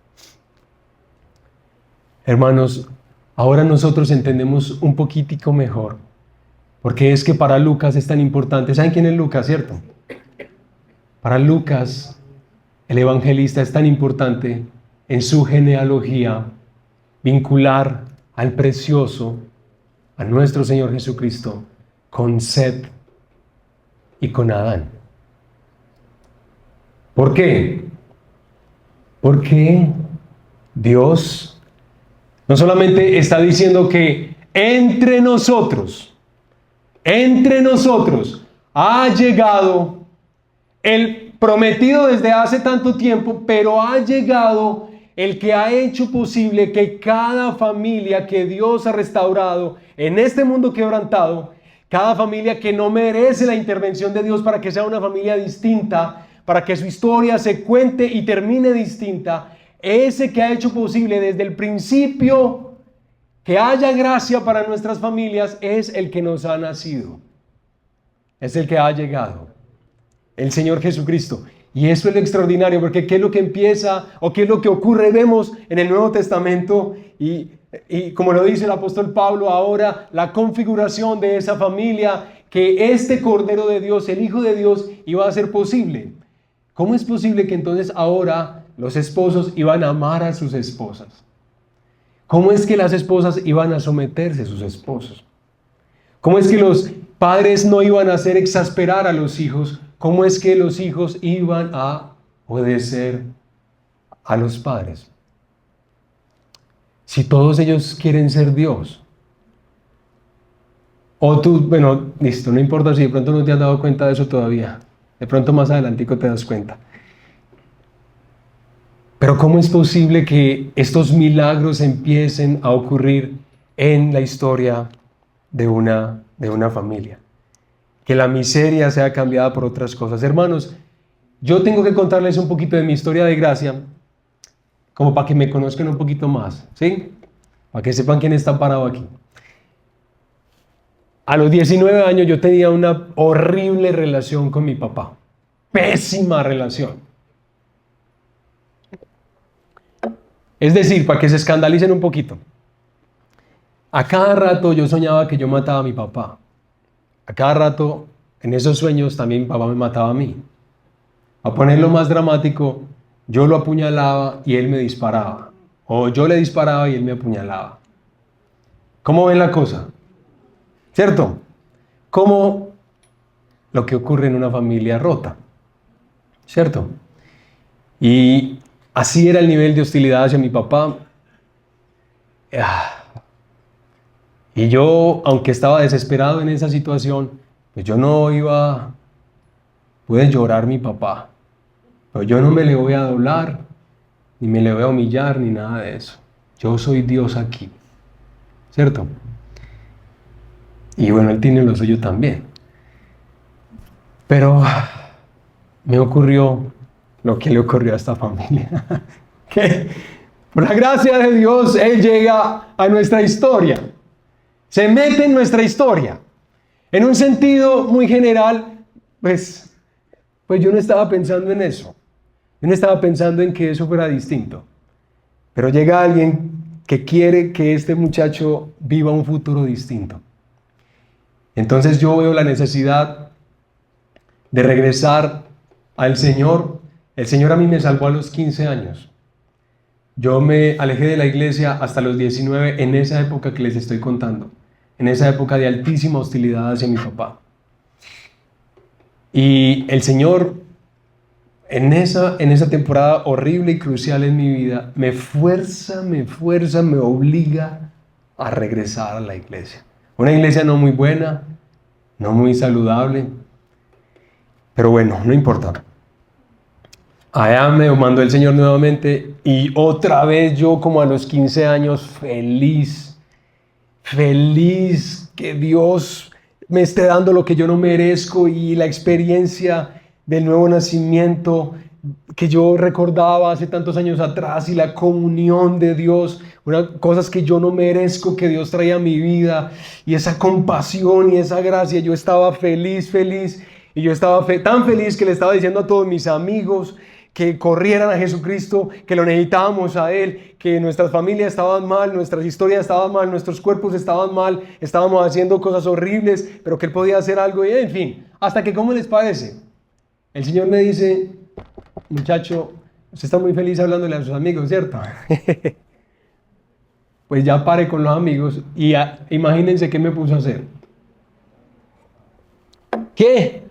Hermanos, ahora nosotros entendemos un poquitico mejor porque es que para Lucas es tan importante. ¿Saben quién es Lucas, cierto? Para Lucas, el evangelista, es tan importante en su genealogía vincular al precioso, a nuestro Señor Jesucristo, con Set y con Adán. ¿Por qué? Porque Dios no solamente está diciendo que entre nosotros ha llegado el prometido desde hace tanto tiempo, pero ha llegado el que ha hecho posible que cada familia que Dios ha restaurado en este mundo quebrantado, cada familia que no merece la intervención de Dios para que sea una familia distinta, para que su historia se cuente y termine distinta, ese que ha hecho posible desde el principio que haya gracia para nuestras familias es el que nos ha nacido. Es el que ha llegado. El Señor Jesucristo. Y eso es lo extraordinario, porque ¿qué es lo que empieza o qué es lo que ocurre? Vemos en el Nuevo Testamento y como lo dice el apóstol Pablo ahora, la configuración de esa familia, que este Cordero de Dios, el Hijo de Dios, iba a ser posible. ¿Cómo es posible que entonces ahora los esposos iban a amar a sus esposas? ¿Cómo es que las esposas iban a someterse a sus esposos? ¿Cómo es que los padres no iban a hacer exasperar a los hijos? ¿Cómo es que los hijos iban a obedecer a los padres? Si todos ellos quieren ser Dios. O tú, bueno, listo, no importa si de pronto no te has dado cuenta de eso todavía. De pronto más adelantico te das cuenta. Pero ¿cómo es posible que estos milagros empiecen a ocurrir en la historia de una familia? Que la miseria sea cambiada por otras cosas. Hermanos, yo tengo que contarles un poquito de mi historia de gracia, como para que me conozcan un poquito más, ¿sí? Para que sepan quién está parado aquí. A los 19 años yo tenía una horrible relación con mi papá. Pésima relación. Es decir, para que se escandalicen un poquito. A cada rato yo soñaba que yo mataba a mi papá. A cada rato, en esos sueños, también mi papá me mataba a mí. A ponerlo más dramático, yo lo apuñalaba y él me disparaba. O yo le disparaba y él me apuñalaba. ¿Cómo ven la cosa? ¿Cierto? Como lo que ocurre en una familia rota. ¿Cierto? Y así era el nivel de hostilidad hacia mi papá. Y yo, aunque estaba desesperado en esa situación, pues yo no iba, pude llorar mi papá, pero yo no me le voy a doblar, ni me le voy a humillar, ni nada de eso. Yo soy Dios aquí, ¿cierto? Y bueno, él tiene lo suyo también. Pero me ocurrió lo que le ocurrió a esta familia. Que por la gracia de Dios, Él llega a nuestra historia. Se mete en nuestra historia. En un sentido muy general, pues yo no estaba pensando en eso. Yo no estaba pensando en que eso fuera distinto. Pero llega alguien que quiere que este muchacho viva un futuro distinto. Entonces yo veo la necesidad de regresar al Señor. El Señor a mí me salvó a los 15 años. Yo me alejé de la iglesia hasta los 19, en esa época que les estoy contando. En esa época de altísima hostilidad hacia mi papá. Y el Señor, en esa temporada horrible y crucial en mi vida, me fuerza, me obliga a regresar a la iglesia. Una iglesia no muy buena, no muy saludable, pero bueno, no importa. Allá me mandó el Señor nuevamente y otra vez yo como a los 15 años feliz que Dios me esté dando lo que yo no merezco y la experiencia del nuevo nacimiento que yo recordaba hace tantos años atrás y la comunión de Dios, cosas que yo no merezco que Dios traía a mi vida y esa compasión y esa gracia. Yo estaba feliz y yo estaba tan feliz que le estaba diciendo a todos mis amigos que corrieran a Jesucristo, que lo necesitábamos a Él, que nuestras familias estaban mal, nuestras historias estaban mal, nuestros cuerpos estaban mal, estábamos haciendo cosas horribles, pero que Él podía hacer algo y en fin, hasta que, ¿cómo les parece? El Señor me dice, muchacho, usted está muy feliz hablándole a sus amigos, ¿cierto? Pues ya pare con los amigos y imagínense qué me puso a hacer. ¿Qué?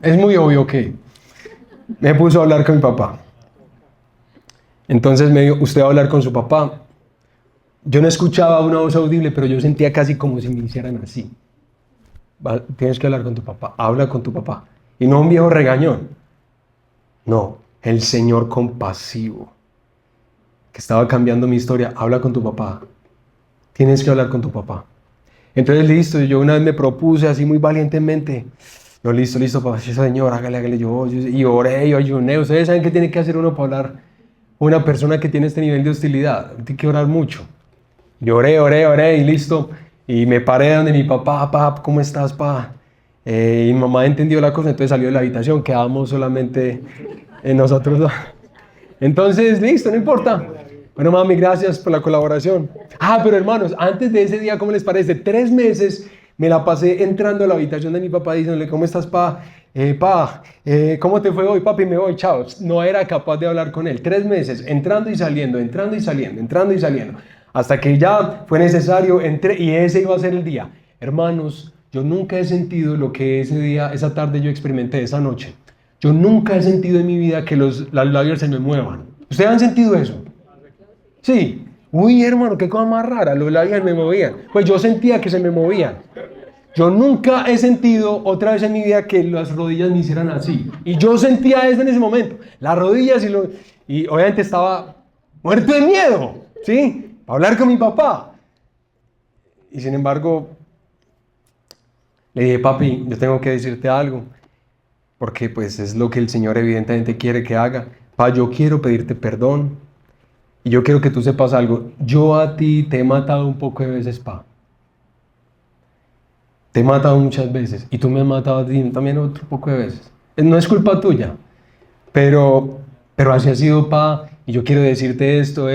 Es muy obvio que me puso a hablar con mi papá. Entonces me dijo, usted va a hablar con su papá. Yo no escuchaba una voz audible, pero yo sentía casi como si me hicieran así. Tienes que hablar con tu papá, habla con tu papá. Y no un viejo regañón. No, el Señor compasivo, que estaba cambiando mi historia. Habla con tu papá. Tienes que hablar con tu papá. Entonces listo, yo una vez me propuse así muy valientemente. Yo listo, papá, sí, Señor, hágale, yo y oré, yo ayuné. Ustedes saben qué tiene que hacer uno para hablar con una persona que tiene este nivel de hostilidad. Tiene que orar mucho. Oré y listo. Y me paré donde mi papá, papá, ¿cómo estás, pa? Y mi mamá entendió la cosa, entonces salió de la habitación, quedamos solamente nosotros dos. Entonces, listo, no importa. Bueno, mami, gracias por la colaboración. Ah, pero hermanos, antes de ese día, ¿cómo les parece? 3 meses me la pasé entrando a la habitación de mi papá diciéndole, ¿cómo estás, pa? ¿Cómo te fue hoy, papi? Me voy, chao. No era capaz de hablar con él. 3 meses, entrando y saliendo, entrando y saliendo, entrando y saliendo. Hasta que ya fue necesario, entré y ese iba a ser el día. Hermanos, yo nunca he sentido lo que ese día, esa tarde yo experimenté, esa noche. Yo nunca he sentido en mi vida que los labios se me muevan. ¿Ustedes han sentido eso? Sí. Uy, hermano, qué cosa más rara, los labios me movían. Pues yo sentía que se me movían. Yo nunca he sentido otra vez en mi vida que las rodillas me hicieran así. Y yo sentía eso en ese momento. Las rodillas y obviamente estaba muerto de miedo, ¿sí? Para hablar con mi papá. Y sin embargo, le dije, papi, yo tengo que decirte algo. Porque pues es lo que el Señor evidentemente quiere que haga. Pa, yo quiero pedirte perdón. Y yo quiero que tú sepas algo. Yo a ti te he matado un poco de veces, pa. Te he matado muchas veces. Y tú me has matado a ti también otro poco de veces. No es culpa tuya. Pero así ha sido, pa. Y yo quiero decirte esto.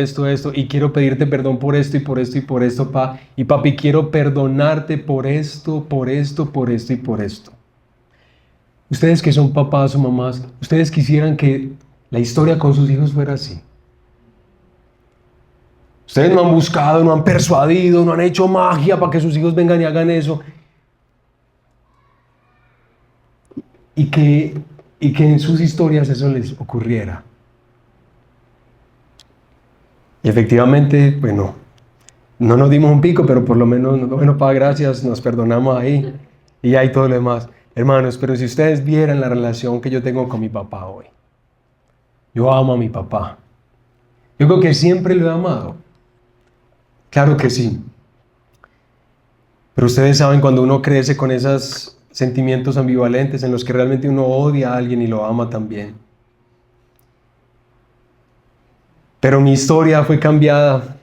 Y quiero pedirte perdón por esto y por esto y por esto, pa. Y papi, quiero perdonarte por esto. Y por esto. Ustedes que son papás o mamás, ustedes quisieran que la historia con sus hijos fuera así. Ustedes no han buscado, no han persuadido, no han hecho magia para que sus hijos vengan y hagan eso. Y que en sus historias eso les ocurriera. Y efectivamente, bueno, no nos dimos un pico, pero por lo menos, bueno, pa, gracias, nos perdonamos ahí. Y hay todo lo demás. Hermanos, pero si ustedes vieran la relación que yo tengo con mi papá hoy. Yo amo a mi papá. Yo creo que siempre lo he amado. Claro que sí. Pero ustedes saben cuando uno crece con esos sentimientos ambivalentes en los que realmente uno odia a alguien y lo ama también. Pero mi historia fue cambiada.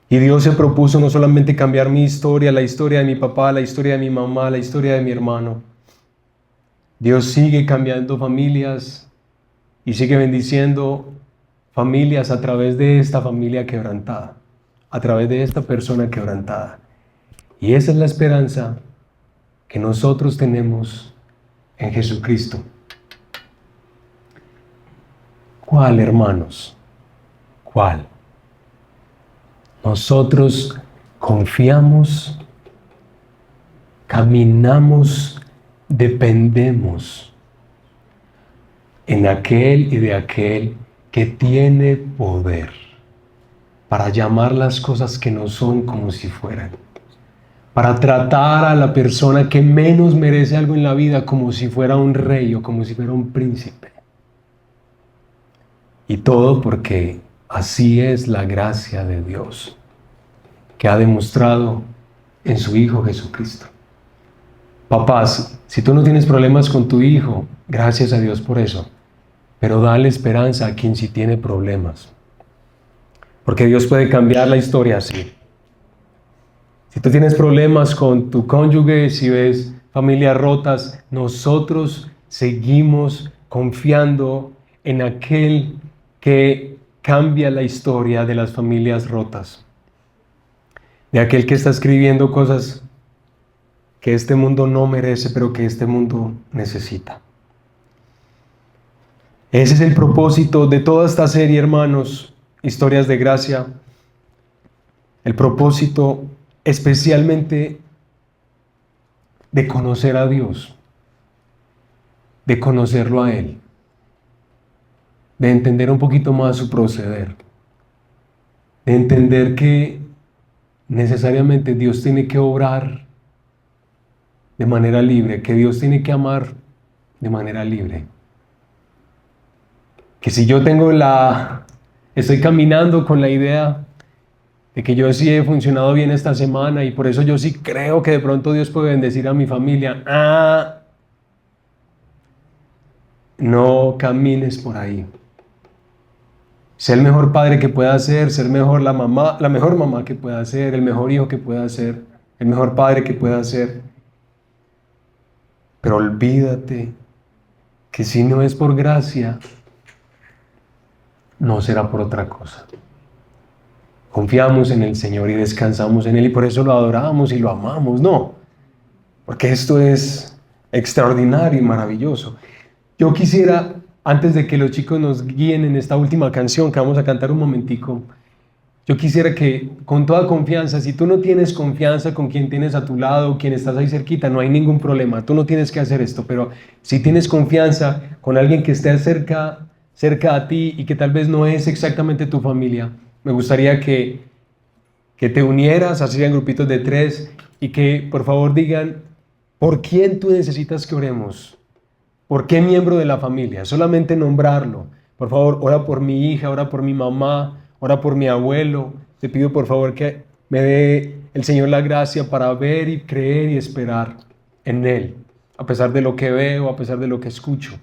Y Dios se propuso no solamente cambiar mi historia, la historia de mi papá, la historia de mi mamá, la historia de mi hermano. Dios sigue cambiando familias y sigue bendiciendo familias a través de esta familia quebrantada, a través de esta persona quebrantada. Y esa es la esperanza que nosotros tenemos en Jesucristo. ¿Cuál, hermanos? ¿Cuál? Nosotros confiamos, caminamos, dependemos en aquel y de aquel que tiene poder para llamar las cosas que no son como si fueran, para tratar a la persona que menos merece algo en la vida como si fuera un rey o como si fuera un príncipe. Y todo porque así es la gracia de Dios, que ha demostrado en su Hijo Jesucristo. Papás, si tú no tienes problemas con tu hijo, gracias a Dios por eso, pero dale esperanza a quien sí tiene problemas. Porque Dios puede cambiar la historia así. Si tú tienes problemas con tu cónyuge, si ves familias rotas, nosotros seguimos confiando en aquel que cambia la historia de las familias rotas. De aquel que está escribiendo cosas que este mundo no merece, pero que este mundo necesita. Ese es el propósito de toda esta serie, hermanos, Historias de Gracia. El propósito especialmente de conocer a Dios, de conocerlo a Él, de entender un poquito más su proceder, de entender que necesariamente Dios tiene que obrar de manera libre, que Dios tiene que amar de manera libre. Que si yo estoy caminando con la idea de que yo sí he funcionado bien esta semana y por eso yo sí creo que de pronto Dios puede bendecir a mi familia. No camines por ahí. Ser el mejor padre que pueda ser, ser mejor la mejor mamá que pueda ser, el mejor hijo que pueda ser, el mejor padre que pueda ser. Pero olvídate que si no es por gracia, no será por otra cosa. Confiamos en el Señor y descansamos en Él y por eso lo adoramos y lo amamos. No, porque esto es extraordinario y maravilloso. Yo quisiera, antes de que los chicos nos guíen en esta última canción que vamos a cantar un momentico, yo quisiera que con toda confianza, si tú no tienes confianza con quien tienes a tu lado, quien estás ahí cerquita, no hay ningún problema, tú no tienes que hacer esto, pero si tienes confianza con alguien que esté cerca a ti y que tal vez no es exactamente tu familia, me gustaría que te unieras, así en grupitos de 3 y que por favor digan, ¿por quién tú necesitas que oremos? ¿Por qué miembro de la familia? Solamente nombrarlo. Por favor, ora por mi hija, ora por mi mamá, ora por mi abuelo. Te pido por favor que me dé el Señor la gracia para ver y creer y esperar en Él. A pesar de lo que veo, a pesar de lo que escucho.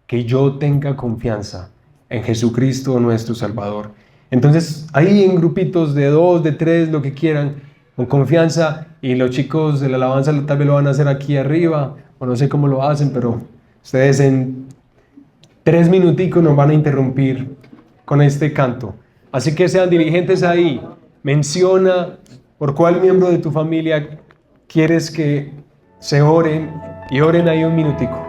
Que yo tenga confianza en Jesucristo nuestro Salvador. Entonces, ahí en grupitos de 2, de 3, lo que quieran, con confianza. Y los chicos de la alabanza tal vez lo van a hacer aquí arriba, o no sé cómo lo hacen, pero ustedes en 3 minuticos nos van a interrumpir con este canto. Así que sean diligentes ahí. Menciona por cuál miembro de tu familia quieres que se oren y oren ahí un minutico.